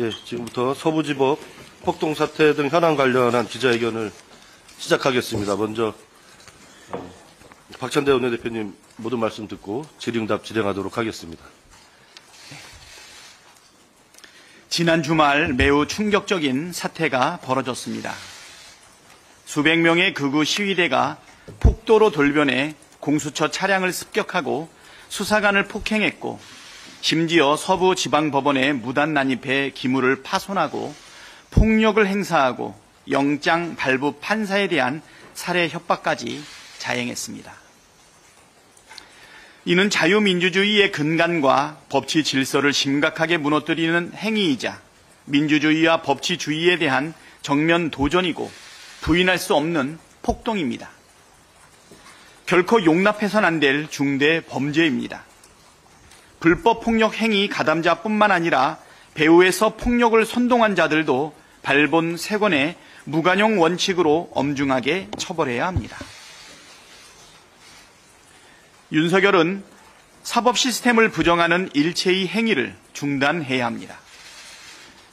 예, 지금부터 서부지법 폭동 사태 등 현안 관련한 기자회견을 시작하겠습니다. 먼저 박찬대 원내대표님 모든 말씀 듣고 질의응답 진행하도록 하겠습니다. 지난 주말 매우 충격적인 사태가 벌어졌습니다. 수백 명의 극우 시위대가 폭도로 돌변해 공수처 차량을 습격하고 수사관을 폭행했고, 심지어 서부지방법원에 무단 난입해 기물을 파손하고 폭력을 행사하고 영장 발부 판사에 대한 살해 협박까지 자행했습니다. 이는 자유민주주의의 근간과 법치 질서를 심각하게 무너뜨리는 행위이자 민주주의와 법치주의에 대한 정면 도전이고 부인할 수 없는 폭동입니다. 결코 용납해서는 안 될 중대 범죄입니다. 불법 폭력 행위 가담자뿐만 아니라 배후에서 폭력을 선동한 자들도 발본 세건의 무관용 원칙으로 엄중하게 처벌해야 합니다. 윤석열은 사법 시스템을 부정하는 일체의 행위를 중단해야 합니다.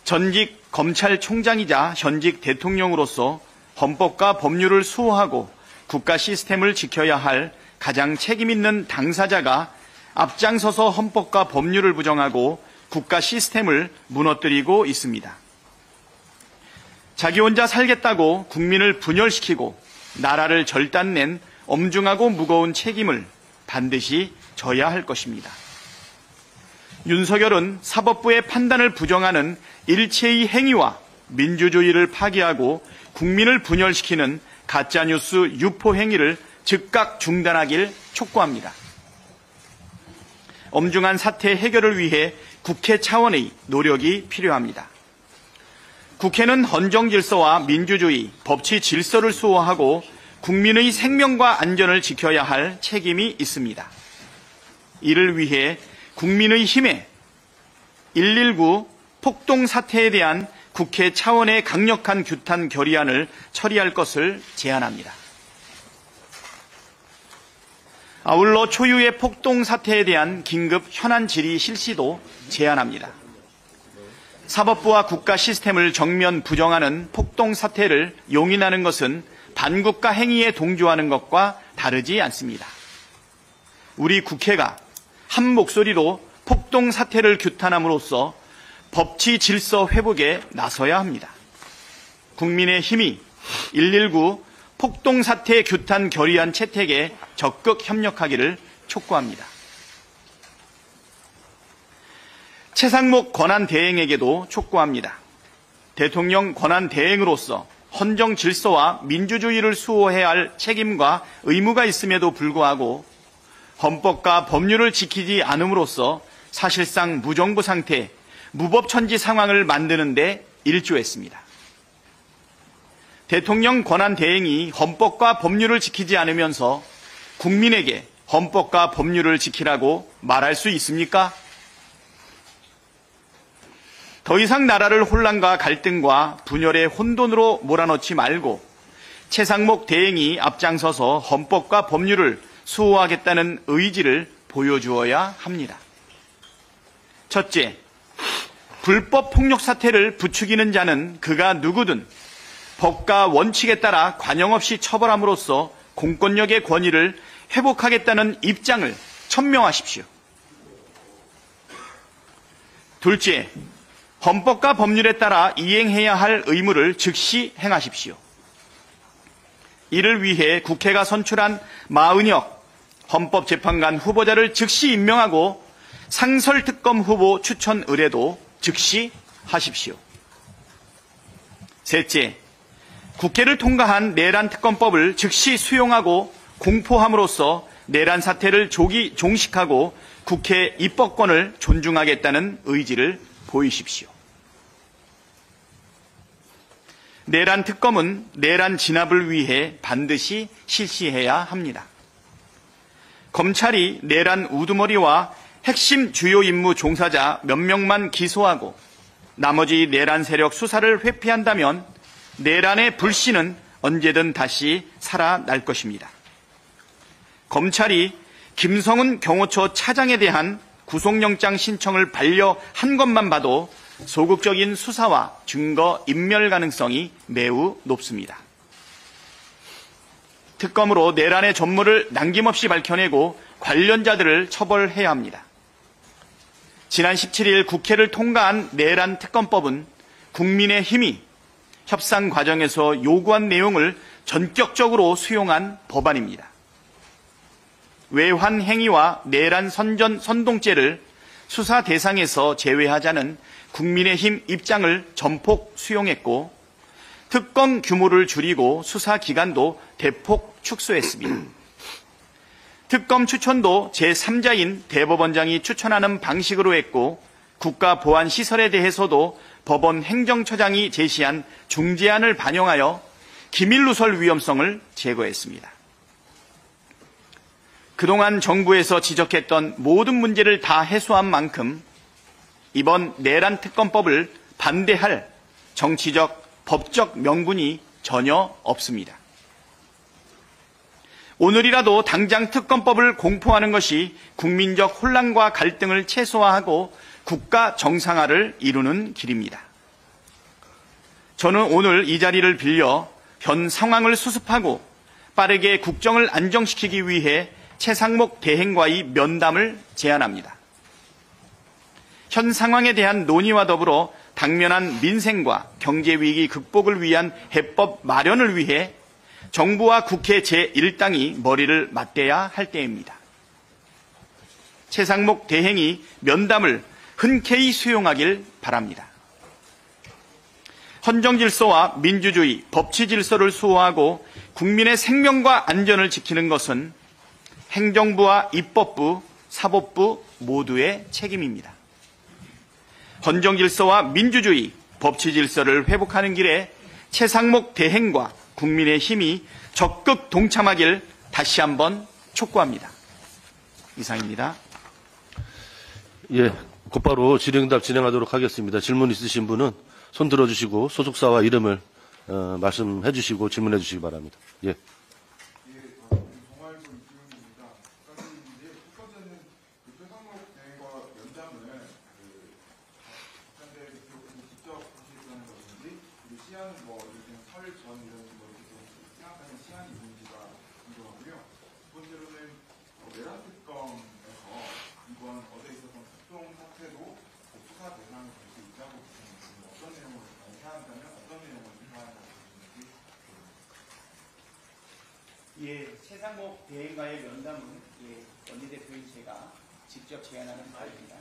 전직 검찰총장이자 현직 대통령으로서 헌법과 법률을 수호하고 국가 시스템을 지켜야 할 가장 책임있는 당사자가 앞장서서 헌법과 법률을 부정하고 국가 시스템을 무너뜨리고 있습니다. 자기 혼자 살겠다고 국민을 분열시키고 나라를 절단낸 엄중하고 무거운 책임을 반드시 져야 할 것입니다. 윤석열은 사법부의 판단을 부정하는 일체의 행위와 민주주의를 파괴하고 국민을 분열시키는 가짜뉴스 유포 행위를 즉각 중단하길 촉구합니다. 엄중한 사태 해결을 위해 국회 차원의 노력이 필요합니다. 국회는 헌정 질서와 민주주의, 법치 질서를 수호하고 국민의 생명과 안전을 지켜야 할 책임이 있습니다. 이를 위해 국민의 힘에 119 폭동 사태에 대한 국회 차원의 강력한 규탄 결의안을 처리할 것을 제안합니다. 아울러 초유의 폭동 사태에 대한 긴급 현안 질의 실시도 제안합니다. 사법부와 국가 시스템을 정면 부정하는 폭동 사태를 용인하는 것은 반국가 행위에 동조하는 것과 다르지 않습니다. 우리 국회가 한 목소리로 폭동 사태를 규탄함으로써 법치 질서 회복에 나서야 합니다. 국민의 힘이 119 폭동 사태 규탄 결의안 채택에 적극 협력하기를 촉구합니다. 최상목 권한대행에게도 촉구합니다. 대통령 권한대행으로서 헌정 질서와 민주주의를 수호해야 할 책임과 의무가 있음에도 불구하고 헌법과 법률을 지키지 않음으로써 사실상 무정부 상태, 무법천지 상황을 만드는 데 일조했습니다. 대통령 권한대행이 헌법과 법률을 지키지 않으면서 국민에게 헌법과 법률을 지키라고 말할 수 있습니까? 더 이상 나라를 혼란과 갈등과 분열의 혼돈으로 몰아넣지 말고 최상목 대행이 앞장서서 헌법과 법률을 수호하겠다는 의지를 보여주어야 합니다. 첫째, 불법 폭력 사태를 부추기는 자는 그가 누구든 법과 원칙에 따라 관영 없이 처벌함으로써 공권력의 권위를 회복하겠다는 입장을 천명하십시오. 둘째, 헌법과 법률에 따라 이행해야 할 의무를 즉시 행하십시오. 이를 위해 국회가 선출한 마은혁 헌법재판관 후보자를 즉시 임명하고 상설특검 후보 추천 의뢰도 즉시 하십시오. 셋째, 국회를 통과한 내란 특검법을 즉시 수용하고 공포함으로써 내란 사태를 조기 종식하고 국회 입법권을 존중하겠다는 의지를 보이십시오. 내란 특검은 내란 진압을 위해 반드시 실시해야 합니다. 검찰이 내란 우두머리와 핵심 주요 임무 종사자 몇 명만 기소하고 나머지 내란 세력 수사를 회피한다면 내란의 불씨는 언제든 다시 살아날 것입니다. 검찰이 김성은 경호처 차장에 대한 구속영장 신청을 반려한 것만 봐도 소극적인 수사와 증거 인멸 가능성이 매우 높습니다. 특검으로 내란의 전모를 남김없이 밝혀내고 관련자들을 처벌해야 합니다. 지난 17일 국회를 통과한 내란 특검법은 국민의힘이 협상 과정에서 요구한 내용을 전격적으로 수용한 법안입니다. 외환 행위와 내란 선동죄를 수사 대상에서 제외하자는 국민의힘 입장을 전폭 수용했고 특검 규모를 줄이고 수사 기간도 대폭 축소했습니다. 특검 추천도 제3자인 대법원장이 추천하는 방식으로 했고 국가보안시설에 대해서도 법원 행정처장이 제시한 중재안을 반영하여 기밀누설 위험성을 제거했습니다. 그동안 정부에서 지적했던 모든 문제를 다 해소한 만큼 이번 내란 특검법을 반대할 정치적, 법적 명분이 전혀 없습니다. 오늘이라도 당장 특검법을 공포하는 것이 국민적 혼란과 갈등을 최소화하고 국가 정상화를 이루는 길입니다. 저는 오늘 이 자리를 빌려 현 상황을 수습하고 빠르게 국정을 안정시키기 위해 최상목 대행과의 면담을 제안합니다. 현 상황에 대한 논의와 더불어 당면한 민생과 경제위기 극복을 위한 해법 마련을 위해 정부와 국회 제1당이 머리를 맞대야 할 때입니다. 최상목 대행이 면담을 흔쾌히 수용하길 바랍니다. 헌정질서와 민주주의, 법치질서를 수호하고 국민의 생명과 안전을 지키는 것은 행정부와 입법부, 사법부 모두의 책임입니다. 헌정질서와 민주주의, 법치질서를 회복하는 길에 최상목 대행과 국민의힘이 적극 동참하길 다시 한번 촉구합니다. 이상입니다. 예, 곧바로 질의응답 진행하도록 하겠습니다. 질문 있으신 분은 손 들어주시고 소속사와 이름을 말씀해 주시고 질문해 주시기 바랍니다. 예. 예, 최상목 대행과의 면담은 원내대표인 제가 직접 제안하는 바입니다.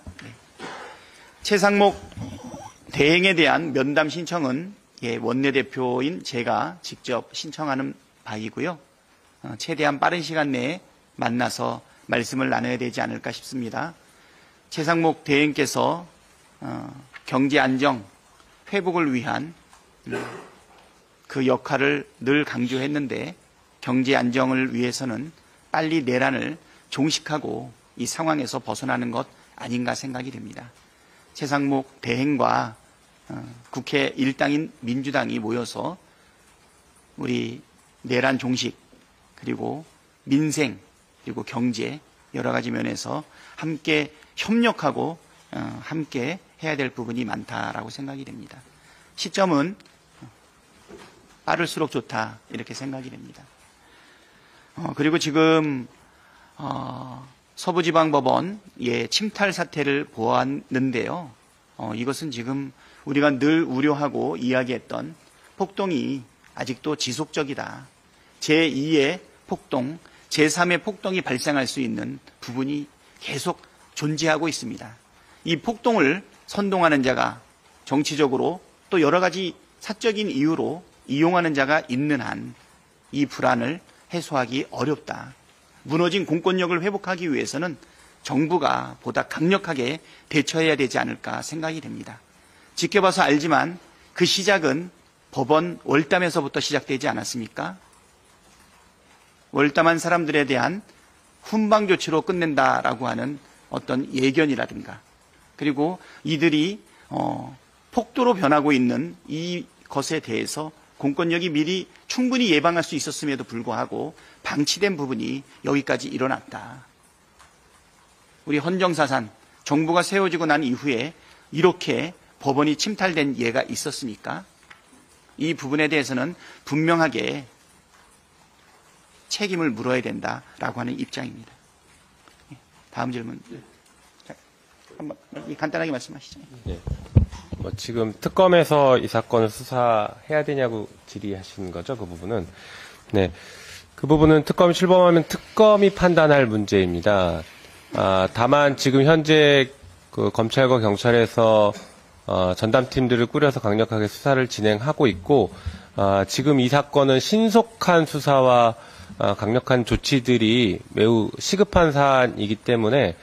최상목 대행에 대한 면담 신청은 원내대표인 제가 직접 신청하는 바이고요. 최대한 빠른 시간 내에 만나서 말씀을 나눠야 되지 않을까 싶습니다. 최상목 대행께서 경제 안정 회복을 위한 그 역할을 늘 강조했는데 경제 안정을 위해서는 빨리 내란을 종식하고 이 상황에서 벗어나는 것 아닌가 생각이 됩니다. 최상목 대행과 국회 일당인 민주당이 모여서 우리 내란 종식 그리고 민생 그리고 경제 여러 가지 면에서 함께 협력하고 함께 해야 될 부분이 많다라고 생각이 됩니다. 시점은 빠를수록 좋다 이렇게 생각이 됩니다. 그리고 지금 서부지방법원 침탈 사태를 보았는데요. 이것은 지금 우리가 늘 우려하고 이야기했던 폭동이 아직도 지속적이다. 제2의 폭동, 제3의 폭동이 발생할 수 있는 부분이 계속 존재하고 있습니다. 이 폭동을 선동하는 자가 정치적으로 또 여러 가지 사적인 이유로 이용하는 자가 있는 한 이 불안을 해소하기 어렵다. 무너진 공권력을 회복하기 위해서는 정부가 보다 강력하게 대처해야 되지 않을까 생각이 됩니다. 지켜봐서 알지만 그 시작은 법원 월담에서부터 시작되지 않았습니까? 월담한 사람들에 대한 훈방 조치로 끝낸다라고 하는 어떤 예견이라든가 그리고 이들이 폭도로 변하고 있는 이것에 대해서 공권력이 미리 충분히 예방할 수 있었음에도 불구하고 방치된 부분이 여기까지 일어났다. 우리 헌정사상 정부가 세워지고 난 이후에 이렇게 법원이 침탈된 예가 있었습니까? 이 부분에 대해서는 분명하게 책임을 물어야 된다라고 하는 입장입니다. 다음 질문. 자, 한번 간단하게 말씀하시죠. 네. 지금 특검에서 이 사건을 수사해야 되냐고 질의하시는 거죠, 그 부분은. 네. 그 부분은 특검이 출범하면 특검이 판단할 문제입니다. 다만 지금 현재 그 검찰과 경찰에서 전담팀들을 꾸려서 강력하게 수사를 진행하고 있고, 지금 이 사건은 신속한 수사와 강력한 조치들이 매우 시급한 사안이기 때문에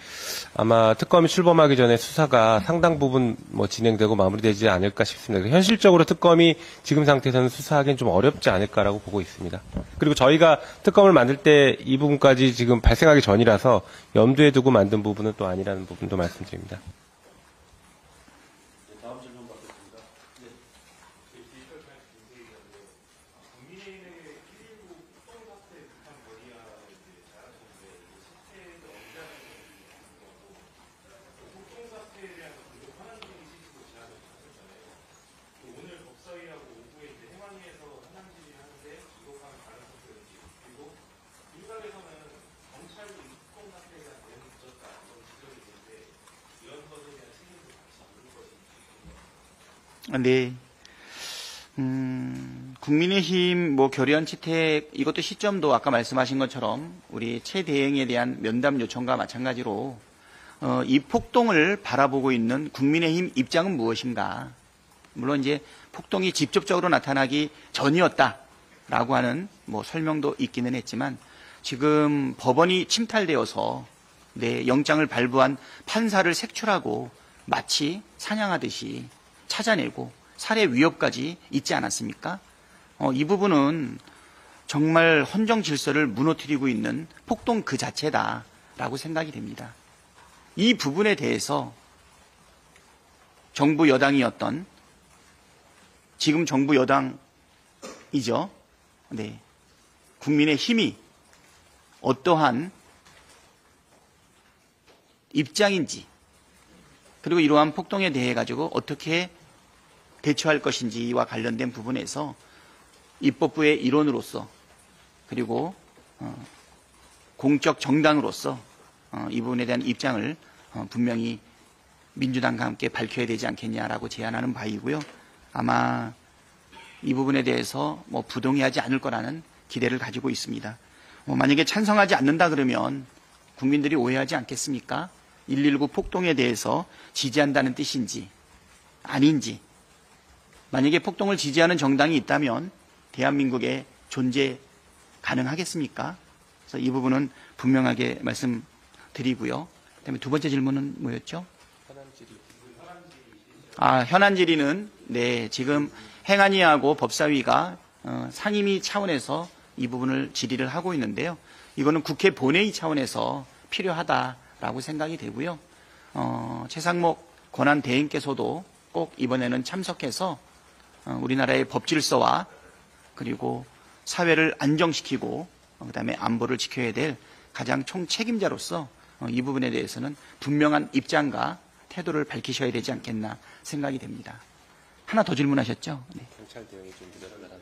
아마 특검이 출범하기 전에 수사가 상당 부분 진행되고 마무리되지 않을까 싶습니다. 현실적으로 특검이 지금 상태에서는 수사하기는 좀 어렵지 않을까라고 보고 있습니다. 그리고 저희가 특검을 만들 때 이 부분까지 지금 발생하기 전이라서 염두에 두고 만든 부분은 또 아니라는 부분도 말씀드립니다. 네. 국민의힘 결의안 채택 이것도 시점도 아까 말씀하신 것처럼 우리 최 대행에 대한 면담 요청과 마찬가지로 이 폭동을 바라보고 있는 국민의힘 입장은 무엇인가? 물론 이제 폭동이 직접적으로 나타나기 전이었다라고 하는 설명도 있기는 했지만 지금 법원이 침탈되어서 영장을 발부한 판사를 색출하고 마치 사냥하듯이 찾아내고 살해 위협까지 있지 않았습니까? 이 부분은 정말 헌정 질서를 무너뜨리고 있는 폭동 그 자체다라고 생각이 됩니다. 이 부분에 대해서 정부 여당이었던 지금 정부 여당이죠. 네. 국민의힘이 어떠한 입장인지 그리고 이러한 폭동에 대해 가지고 어떻게 대처할 것인지와 관련된 부분에서 입법부의 일원으로서 그리고 공적 정당으로서 이 부분에 대한 입장을 분명히 민주당과 함께 밝혀야 되지 않겠냐라고 제안하는 바이고요. 아마 이 부분에 대해서 부동의하지 않을 거라는 기대를 가지고 있습니다. 만약에 찬성하지 않는다 그러면 국민들이 오해하지 않겠습니까? 119 폭동에 대해서 지지한다는 뜻인지 아닌지, 만약에 폭동을 지지하는 정당이 있다면 대한민국에 존재 가능하겠습니까? 그래서 이 부분은 분명하게 말씀드리고요. 그다음에 두 번째 질문은 뭐였죠? 현안 질의는 지금 행안위하고 법사위가 상임위 차원에서 이 부분을 질의를 하고 있는데요. 이거는 국회 본회의 차원에서 필요하다라고 생각이 되고요. 최상목 권한대행께서도 꼭 이번에는 참석해서 우리나라의 법질서와 그리고 사회를 안정시키고 그다음에 안보를 지켜야 될 가장 총책임자로서 이 부분에 대해서는 분명한 입장과 태도를 밝히셔야 되지 않겠나 생각이 됩니다. 하나 더 질문하셨죠? 네. 경찰 대응이 좀 부족하다는 거죠.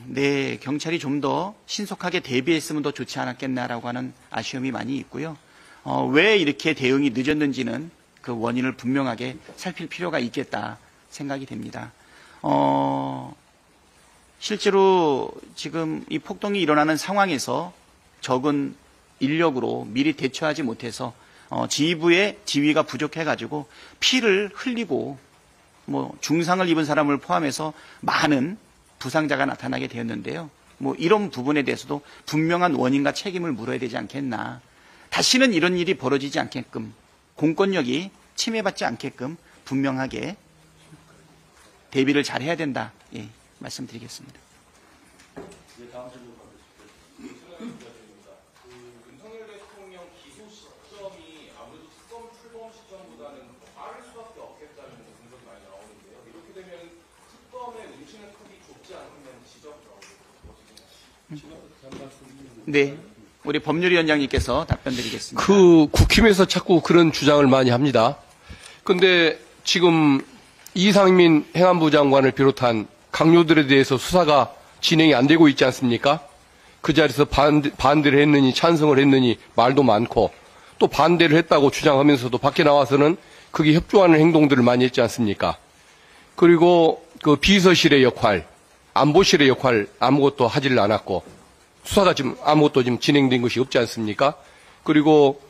네, 경찰이 좀 더 신속하게 대비했으면 더 좋지 않았겠나라고 하는 아쉬움이 많이 있고요. 왜 이렇게 대응이 늦었는지는 그 원인을 분명하게 살필 필요가 있겠다 생각이 됩니다. 실제로 지금 이 폭동이 일어나는 상황에서 적은 인력으로 미리 대처하지 못해서 지휘부의 지휘가 부족해가지고 피를 흘리고 중상을 입은 사람을 포함해서 많은 부상자가 나타나게 되었는데요. 이런 부분에 대해서도 분명한 원인과 책임을 물어야 되지 않겠나. 다시는 이런 일이 벌어지지 않게끔 공권력이 침해받지 않게끔 분명하게 대비를 잘 해야 된다. 예, 말씀드리겠습니다. 윤석열 대통령 기소 시점이 아무래도 특검 출범 시점보다는 빠를 수밖에 없겠다는 분석이 많이 나오는데요. 이렇게 되면 특검의 움직이는 폭이 좁지 않으면 지적이라고 네. 우리 법률위원장님께서 답변 드리겠습니다. 국힘에서 자꾸 그런 주장을 많이 합니다. 근데 지금 이상민 행안부 장관을 비롯한 강요들에 대해서 수사가 진행이 안 되고 있지 않습니까? 그 자리에서 반대를 했느니 찬성을 했느니 말도 많고 또 반대를 했다고 주장하면서도 밖에 나와서는 그게 협조하는 행동들을 많이 했지 않습니까? 그리고 그 비서실의 역할, 안보실의 역할 아무것도 하지를 않았고 수사가 지금 아무것도 지금 진행된 것이 없지 않습니까? 그리고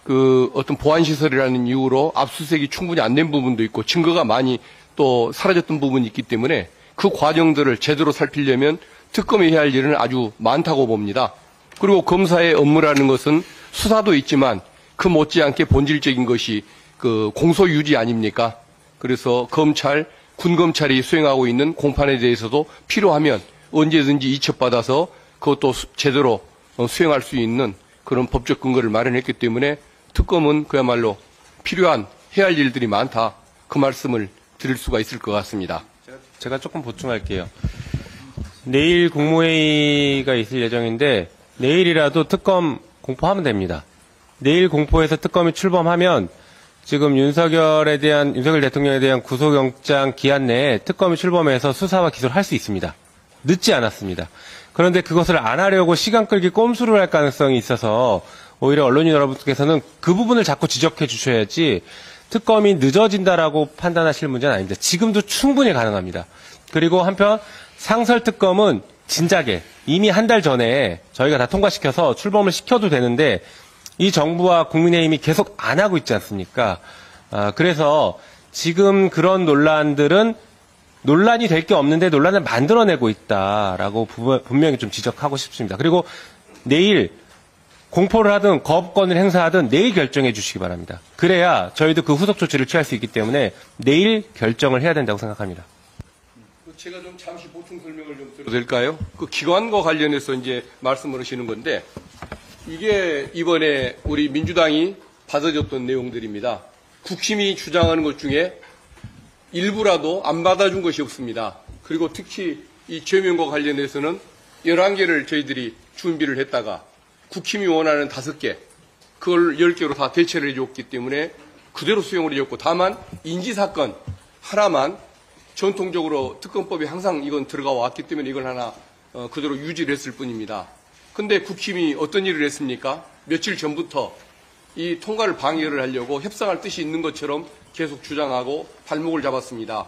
그 어떤 보안시설이라는 이유로 압수수색이 충분히 안 된 부분도 있고 증거가 많이 또 사라졌던 부분이 있기 때문에 그 과정들을 제대로 살피려면 특검이 해야 할 일은 아주 많다고 봅니다. 그리고 검사의 업무라는 것은 수사도 있지만 그 못지않게 본질적인 것이 그 공소 유지 아닙니까? 그래서 검찰, 군검찰이 수행하고 있는 공판에 대해서도 필요하면 언제든지 이첩받아서 그것도 제대로 수행할 수 있는 그런 법적 근거를 마련했기 때문에 특검은 그야말로 필요한 해야 할 일들이 많다. 그 말씀을 드릴 수가 있을 것 같습니다. 제가 조금 보충할게요. 내일 국무회의가 있을 예정인데 내일이라도 특검 공포하면 됩니다. 내일 공포해서 특검이 출범하면 지금 윤석열 대통령에 대한 구속영장 기한 내에 특검이 출범해서 수사와 기소를 할 수 있습니다. 늦지 않았습니다. 그런데 그것을 안 하려고 시간 끌기 꼼수를 할 가능성이 있어서 오히려 언론인 여러분께서는 그 부분을 자꾸 지적해 주셔야지 특검이 늦어진다라고 판단하실 문제는 아닙니다. 지금도 충분히 가능합니다. 그리고 한편 상설특검은 진작에 이미 한 달 전에 저희가 다 통과시켜서 출범을 시켜도 되는데 이 정부와 국민의힘이 계속 안 하고 있지 않습니까? 그래서 지금 그런 논란들은 논란이 될 게 없는데 논란을 만들어내고 있다라고 분명히 좀 지적하고 싶습니다. 그리고 내일 공포를 하든 거부권을 행사하든 내일 결정해 주시기 바랍니다. 그래야 저희도 그 후속 조치를 취할 수 있기 때문에 내일 결정을 해야 된다고 생각합니다. 제가 좀 잠시 보충 설명을 좀 드려도 될까요? 그 기관과 관련해서 이제 말씀을 하시는 건데 이게 이번에 우리 민주당이 받아줬던 내용들입니다. 국힘이 주장하는 것 중에 일부라도 안 받아준 것이 없습니다. 그리고 특히 이 죄명과 관련해서는 11개를 저희들이 준비를 했다가 국힘이 원하는 5개, 그걸 10개로 다 대체를 해줬기 때문에 그대로 수용을 해줬고 다만 인지사건 하나만 전통적으로 특검법에 항상 이건 들어가 왔기 때문에 이걸 하나 그대로 유지를 했을 뿐입니다. 근데 국힘이 어떤 일을 했습니까? 며칠 전부터 이 통과를 방해를 하려고 협상할 뜻이 있는 것처럼 계속 주장하고 발목을 잡았습니다.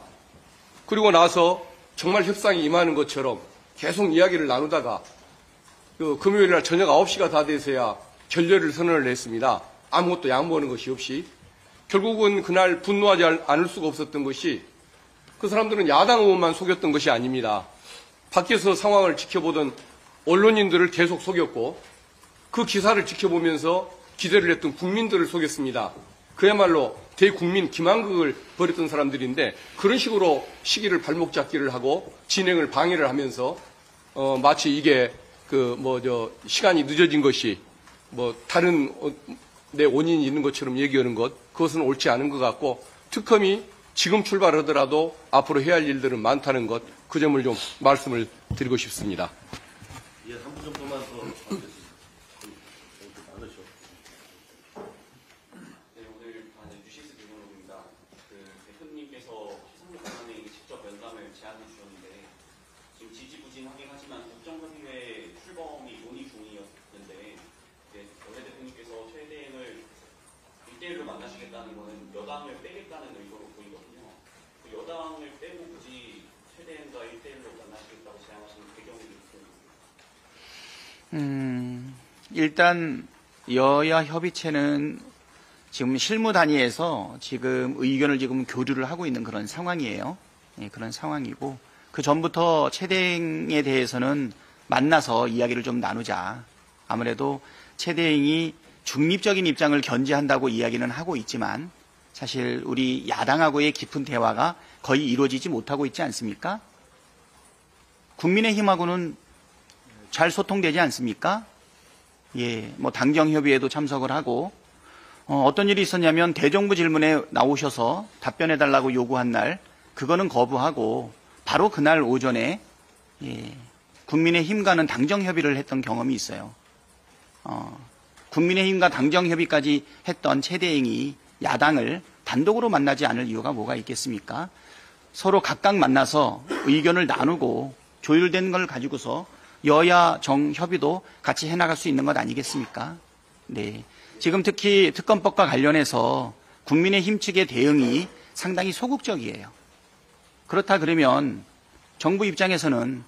그리고 나서 정말 협상이 임하는 것처럼 계속 이야기를 나누다가 금요일 날 저녁 9시가 다 돼서야 결렬을 선언을 했습니다. 아무것도 양보하는 것이 없이. 결국은 그날 분노하지 않을 수가 없었던 것이 그 사람들은 야당 의원만 속였던 것이 아닙니다. 밖에서 상황을 지켜보던 언론인들을 계속 속였고 그 기사를 지켜보면서 기대를 했던 국민들을 속였습니다. 그야말로 대국민 기만극을 벌였던 사람들인데 그런 식으로 시기를 발목 잡기를 하고 진행을 방해를 하면서 마치 이게 시간이 늦어진 것이 다른 내 원인이 있는 것처럼 얘기하는 것 그것은 옳지 않은 것 같고 특검이 지금 출발하더라도 앞으로 해야 할 일들은 많다는 것 그 점을 좀 말씀을 드리고 싶습니다. 예, 한 분 정도만 더 나누죠. 네, 오늘 뉴시스 김원호입니다. 대표님께서 희상력 권한회의에 직접 면담을 제안해 주셨는데 지금 지지부진하긴 하지만 국정협의회 출범이 논의 중이었는데 원래 대표님께서 최대행을 1대1로 만나시겠다는 것은 여당을 빼겠다는 의도로 보이거든요. 그 여당을 빼고 굳이 최대행과 1대1로 만나시겠다고 제안하시는 배경이 있습니다. 일단 여야 협의체는 지금 실무 단위에서 지금 의견을 지금 교류를 하고 있는 그런 상황이에요. 예, 그런 상황이고 그 전부터 최대행에 대해서는 만나서 이야기를 좀 나누자. 아무래도 최대행이 중립적인 입장을 견지한다고 이야기는 하고 있지만 사실 우리 야당하고의 깊은 대화가 거의 이루어지지 못하고 있지 않습니까? 국민의힘하고는 잘 소통되지 않습니까? 예, 당정협의회도 참석을 하고 어떤 일이 있었냐면 대정부 질문에 나오셔서 답변해달라고 요구한 날 그거는 거부하고 바로 그날 오전에 국민의힘과는 당정협의를 했던 경험이 있어요. 국민의힘과 당정협의까지 했던 최대행이 야당을 단독으로 만나지 않을 이유가 뭐가 있겠습니까? 서로 각각 만나서 의견을 나누고 조율된 걸 가지고서 여야 정협의도 같이 해나갈 수 있는 것 아니겠습니까? 네. 지금 특히 특검법과 관련해서 국민의힘 측의 대응이 상당히 소극적이에요. 그렇다 그러면 정부 입장에서는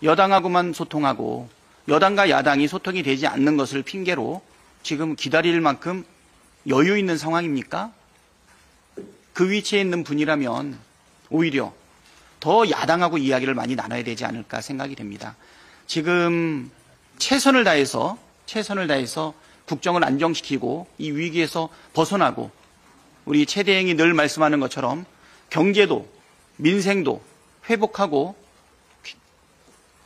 여당하고만 소통하고 여당과 야당이 소통이 되지 않는 것을 핑계로 지금 기다릴 만큼 여유 있는 상황입니까? 그 위치에 있는 분이라면 오히려 더 야당하고 이야기를 많이 나눠야 되지 않을까 생각이 됩니다. 지금 최선을 다해서 국정을 안정시키고 이 위기에서 벗어나고 우리 최 대행이 늘 말씀하는 것처럼 경제도 민생도 회복하고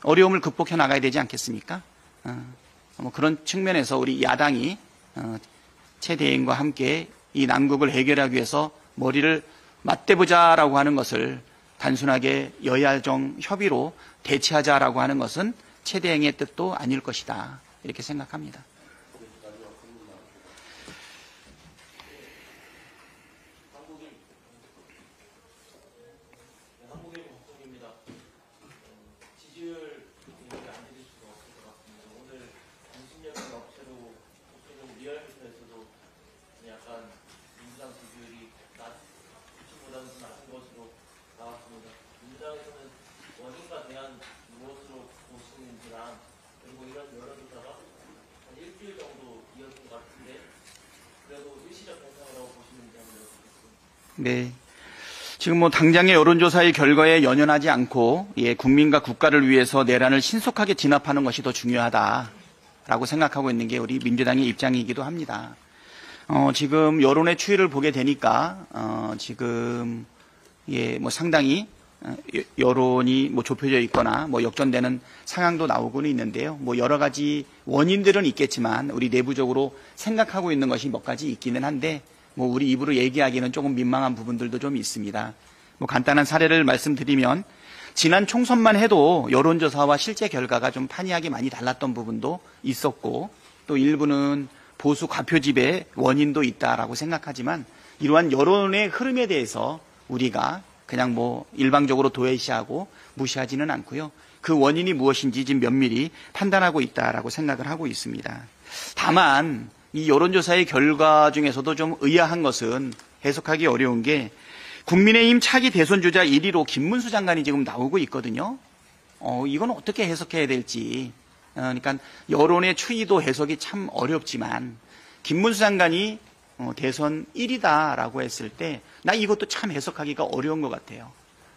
어려움을 극복해 나가야 되지 않겠습니까? 뭐 그런 측면에서 우리 야당이 최 대행과 함께 이 난국을 해결하기 위해서 머리를 맞대보자라고 하는 것을 단순하게 여야정 협의로 대치하자라고 하는 것은 최 대행의 뜻도 아닐 것이다. 이렇게 생각합니다. 네. 지금 뭐 당장의 여론조사의 결과에 연연하지 않고 국민과 국가를 위해서 내란을 신속하게 진압하는 것이 더 중요하다라고 생각하고 있는 게 우리 민주당의 입장이기도 합니다. 지금 여론의 추이를 보게 되니까 지금 뭐 상당히 여론이 뭐 좁혀져 있거나 뭐 역전되는 상황도 나오고는 있는데요. 뭐 여러 가지 원인들은 있겠지만 우리 내부적으로 생각하고 있는 것이 몇 가지 있기는 한데 뭐 우리 입으로 얘기하기는 조금 민망한 부분들도 좀 있습니다. 뭐 간단한 사례를 말씀드리면 지난 총선만 해도 여론조사와 실제 결과가 좀 판이하게 많이 달랐던 부분도 있었고 또 일부는 보수 과표집의 원인도 있다라고 생각하지만 이러한 여론의 흐름에 대해서 우리가 그냥 뭐 일방적으로 도외시하고 무시하지는 않고요. 그 원인이 무엇인지 지금 면밀히 판단하고 있다라고 생각을 하고 있습니다. 다만 이 여론조사의 결과 중에서도 좀 의아한 것은 해석하기 어려운 게 국민의힘 차기 대선 주자 1위로 김문수 장관이 지금 나오고 있거든요. 이건 어떻게 해석해야 될지. 그러니까 여론의 추이도 해석이 참 어렵지만 김문수 장관이 대선 1위다라고 했을 때 나 이것도 참 해석하기가 어려운 것 같아요.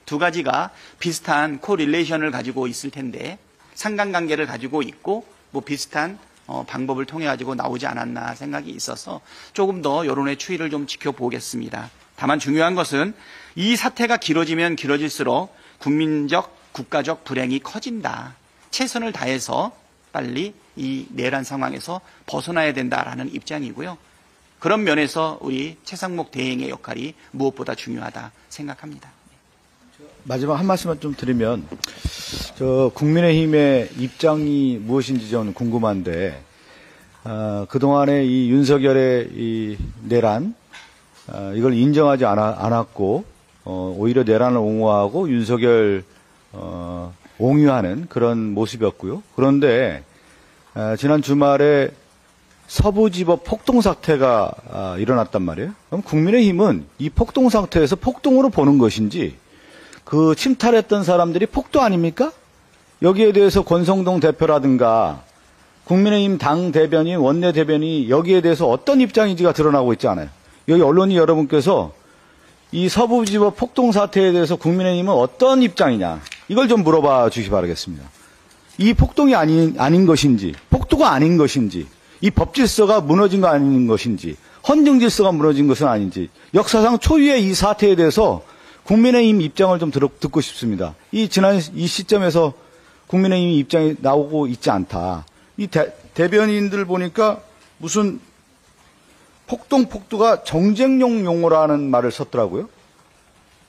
두 가지가 비슷한 코릴레이션을 가지고 있을 텐데 상관관계를 가지고 있고 뭐 비슷한 방법을 통해 가지고 나오지 않았나 생각이 있어서 조금 더 여론의 추이를 좀 지켜보겠습니다. 다만 중요한 것은 이 사태가 길어지면 길어질수록 국민적, 국가적 불행이 커진다. 최선을 다해서 빨리 이 내란 상황에서 벗어나야 된다라는 입장이고요. 그런 면에서 우리 최상목 대행의 역할이 무엇보다 중요하다 생각합니다. 마지막 한 말씀만 좀 드리면 국민의힘의 입장이 무엇인지 좀 궁금한데 그동안에 이 윤석열의 이 내란 이걸 인정하지 않았고 오히려 내란을 옹호하고 윤석열 옹유하는 그런 모습이었고요. 그런데 지난 주말에 서부지법 폭동 사태가 일어났단 말이에요. 그럼 국민의힘은 이 폭동 상태에서 폭동으로 보는 것인지 그 침탈했던 사람들이 폭도 아닙니까? 여기에 대해서 권성동 대표라든가 국민의힘 당 대변인, 원내 대변인이 여기에 대해서 어떤 입장인지가 드러나고 있지 않아요. 여기 언론인 여러분께서 이 서부지법 폭동 사태에 대해서 국민의힘은 어떤 입장이냐 이걸 좀 물어봐 주시기 바라겠습니다. 이 폭동이 아닌 것인지 폭도가 아닌 것인지 이 법질서가 무너진 거 아닌 것인지 헌정질서가 무너진 것은 아닌지 역사상 초유의 이 사태에 대해서 국민의힘 입장을 좀 듣고 싶습니다. 지난 이 시점에서 국민의힘 입장이 나오고 있지 않다. 이 대변인들 보니까 무슨 폭도가 정쟁용 용어라는 말을 썼더라고요.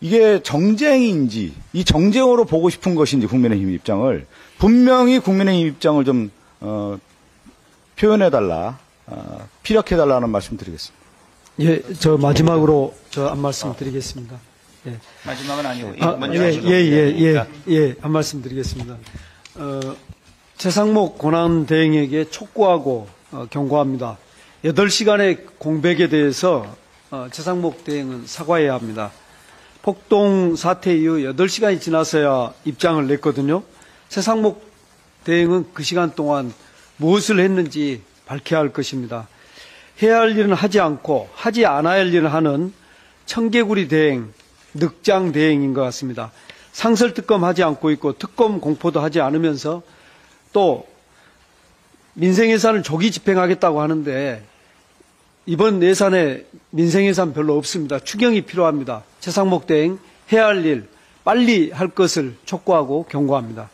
이게 정쟁인지 이 정쟁으로 보고 싶은 것인지 국민의힘 입장을 분명히 국민의힘 입장을 좀 표현해달라, 피력해달라는 말씀 드리겠습니다. 예, 저 마지막으로 한 말씀 드리겠습니다. 예. 마지막은 아니고 먼저 한 말씀 드리겠습니다. 최상목 고난대행에게 촉구하고 경고합니다. 8시간의 공백에 대해서 최상목 대행은 사과해야 합니다. 폭동 사태 이후 8시간이 지나서야 입장을 냈거든요. 최상목 대행은 그 시간 동안 무엇을 했는지 밝혀야 할 것입니다. 해야 할 일은 하지 않고 하지 않아야 할 일을 하는 청개구리 대행, 늑장 대행인 것 같습니다. 상설특검 하지 않고 있고 특검 공포도 하지 않으면서 또 민생예산을 조기 집행하겠다고 하는데 이번 예산에 민생예산 별로 없습니다. 추경이 필요합니다. 최상목 대행 해야 할 일 빨리 할 것을 촉구하고 경고합니다.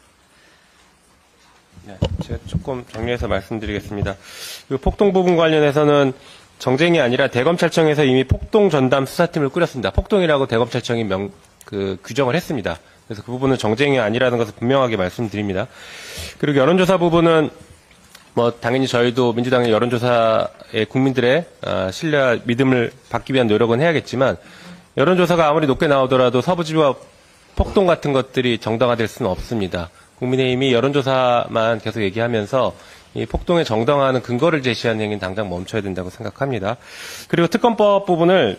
네, 제가 조금 정리해서 말씀드리겠습니다. 이 폭동 부분 관련해서는 정쟁이 아니라 대검찰청에서 이미 폭동 전담 수사팀을 꾸렸습니다. 폭동이라고 대검찰청이 규정을 했습니다. 그래서 그 부분은 정쟁이 아니라는 것을 분명하게 말씀드립니다. 그리고 여론조사 부분은 당연히 저희도 민주당의 여론조사에 국민들의 신뢰와 믿음을 받기 위한 노력은 해야겠지만 여론조사가 아무리 높게 나오더라도 서부지법 폭동 같은 것들이 정당화될 수는 없습니다. 국민의힘이 여론조사만 계속 얘기하면서 이 폭동에 정당화하는 근거를 제시하는 행위는 당장 멈춰야 된다고 생각합니다. 그리고 특검법 부분을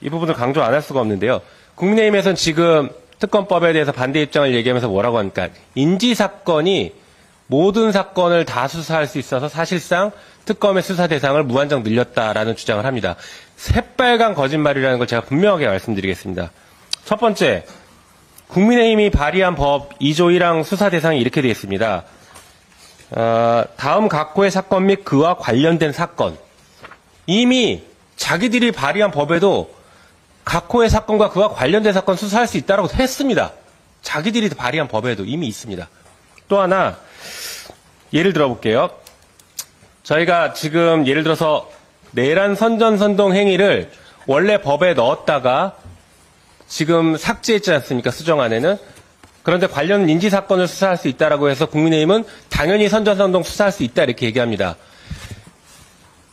이 부분을 강조 안 할 수가 없는데요. 국민의힘에서는 지금 특검법에 대해서 반대 입장을 얘기하면서 뭐라고 합니까? 인지사건이 모든 사건을 다 수사할 수 있어서 사실상 특검의 수사 대상을 무한정 늘렸다라는 주장을 합니다. 새빨간 거짓말이라는 걸 제가 분명하게 말씀드리겠습니다. 첫 번째, 국민의힘이 발의한 법 2조 1항 수사 대상이 이렇게 되어 있습니다. 다음 각호의 사건 및 그와 관련된 사건. 이미 자기들이 발의한 법에도 각호의 사건과 그와 관련된 사건 수사할 수 있다고 했습니다. 자기들이 발의한 법에도 이미 있습니다. 또 하나, 예를 들어볼게요. 저희가 지금 예를 들어서 내란 선전선동 행위를 원래 법에 넣었다가 지금 삭제했지 않습니까? 수정안에는. 그런데 관련 인지사건을 수사할 수 있다라고 해서 국민의힘은 당연히 선전선동 수사할 수 있다 이렇게 얘기합니다.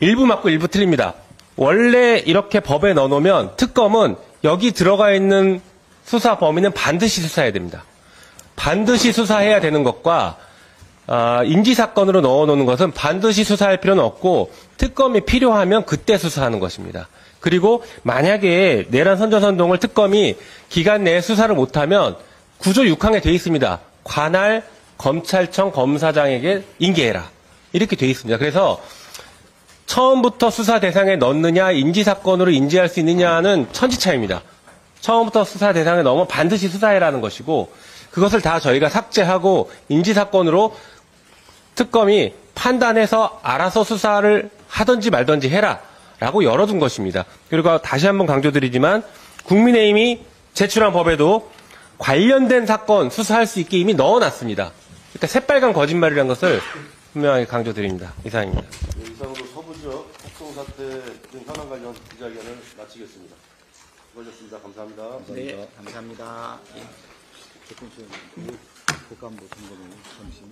일부 맞고 일부 틀립니다. 원래 이렇게 법에 넣어놓으면 특검은 여기 들어가 있는 수사 범위는 반드시 수사해야 됩니다. 반드시 수사해야 되는 것과 인지사건으로 넣어놓는 것은 반드시 수사할 필요는 없고 특검이 필요하면 그때 수사하는 것입니다. 그리고 만약에 내란 선전선동을 특검이 기간 내에 수사를 못하면 구조 6항에 되어 있습니다. 관할 검찰청 검사장에게 인계해라. 이렇게 되어 있습니다. 그래서 처음부터 수사 대상에 넣느냐 인지사건으로 인지할 수 있느냐는 천지차이입니다. 처음부터 수사 대상에 넣으면 반드시 수사해라는 것이고 그것을 다 저희가 삭제하고 인지사건으로 특검이 판단해서 알아서 수사를 하든지 말든지 해라 라고 열어둔 것입니다. 그리고 다시 한번 강조드리지만 국민의힘이 제출한 법에도 관련된 사건 수사할 수 있게 이미 넣어놨습니다. 그러니까 새빨간 거짓말이라는 것을 분명하게 강조드립니다. 이상입니다. 이상으로 서부지역 폭동 사태 등 현안 관련 기자회견을 마치겠습니다. 수고하셨습니다. 감사합니다. 네, 감사합니다. 국감부 선거는 잠시.